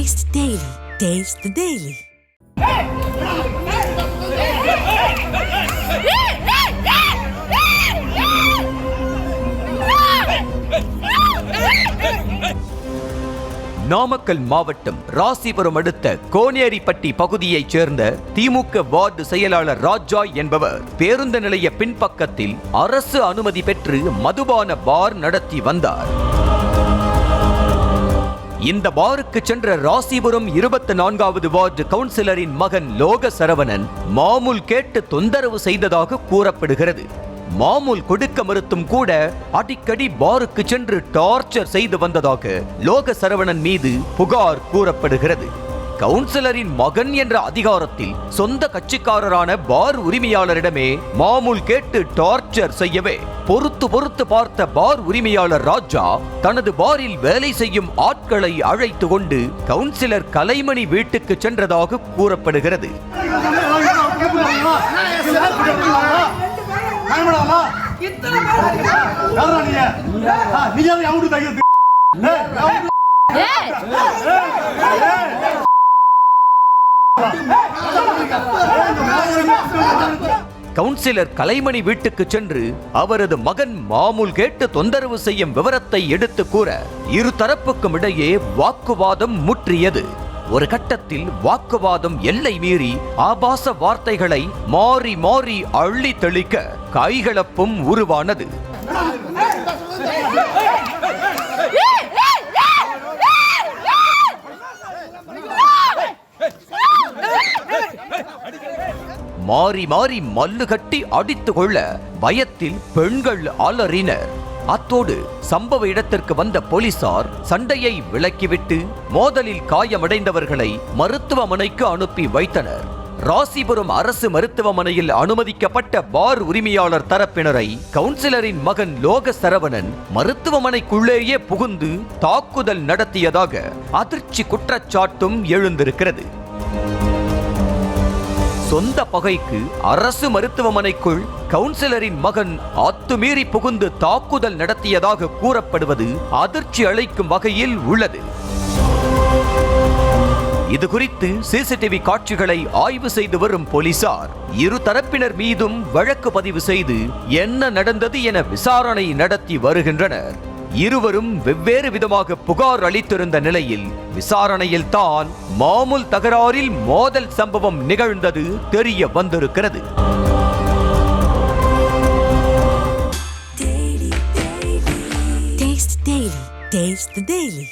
Taste the Daily. Taste the Daily. Namakkal மாவட்டம் ராசிபுரம் அடுத்த கோனேரிப்பட்டி பகுதியைச் சேர்ந்த திமுக வார்டு செயலாளர் ராஜா என்பவர் பேருந்து நிலைய பின்பக்கத்தில் அரசு அனுமதி பெற்று மதுபான பார் நடத்தி வந்தார். இந்த பாருக்கு சென்ற ராசிபுரம் 24வது வார்டு கவுன்சிலரின் மகன் லோக சரவணன் மாமூல் கேட்டு தொந்தரவு செய்ததாக கூறப்படுகிறது. மாமூல் கொடுக்க மறுத்தும் கூட அடிக்கடி பாருக்கு சென்று டார்ச்சர் செய்து வந்ததாக லோக சரவணன் மீது புகார் கூறப்படுகிறது. கவுன்சிலரின் மகன் என்ற அதிகாரத்தில் சொந்த கட்சிக்காரரான பார் உரிமையாளரிடமே மாமூல் கேட்டு டார்ச்சர் செய்யவே பொறுத்து பார்த்த பார் உரிமையாளர் ராஜா தனது பாரில் வேலை செய்யும் ஆட்களை அழைத்து கொண்டு கவுன்சிலர் கலைமணி வீட்டுக்கு சென்றதாக கூறப்படுகிறது. கவுன்சிலர் கலைமணி வீட்டுக்கு சென்று அவரது மகன் மாமூல் கேட்டு தொந்தரவு செய்யும் விவரத்தை எடுத்து கூற இரு தரப்புக்கும் இடையே வாக்குவாதம் முற்றியது. ஒரு கட்டத்தில் வாக்குவாதம் எல்லை மீறி ஆபாச வார்த்தைகளை மாறி மாறி அள்ளி தெளிக்க கைகலப்பும் உருவானது. மாறி மாறி மல்லு கட்டி அடித்து கொள்ள பயத்தில் பெண்கள் அலறினர். அத்தோடு சம்பவ இடத்திற்கு வந்த போலீசார் சண்டையை விலக்கிவிட்டு மோதலில் காயமடைந்தவர்களை மருத்துவமனைக்கு அனுப்பி வைத்தனர். ராசிபுரம் அரசு மருத்துவமனையில் அனுமதிக்கப்பட்ட பார் உரிமையாளர் தரப்பினரை கவுன்சிலரின் மகன் லோக சரவணன் மருத்துவமனைக்குள்ளேயே புகுந்து தாக்குதல் நடத்தியதாக அதிர்ச்சி குற்றச்சாட்டும் எழுந்திருக்கிறது. சொந்த பகைக்கு அரசு மருத்துவமனைக்குள் கவுன்சிலரின் மகன் அத்துமீறி புகுந்து தாக்குதல் நடத்தியதாக கூறப்படுவது அதிர்ச்சி அளிக்கும் வகையில் உள்ளது. இது குறித்து சிசிடிவி காட்சிகளை ஆய்வு செய்து வரும் போலீசார் இரு தரப்பினர் மீதும் வழக்கு பதிவு செய்து என்ன நடந்தது என விசாரணை நடத்தி வருகின்றனர். இருவரும் வெவ்வேறு விதமாக புகார் அளித்திருந்த நிலையில் விசாரணையில் தான் மாமூல் தகராறில் மோதல் சம்பவம் நிகழ்ந்தது தெரிய வந்திருக்கிறது. Taste the Daily.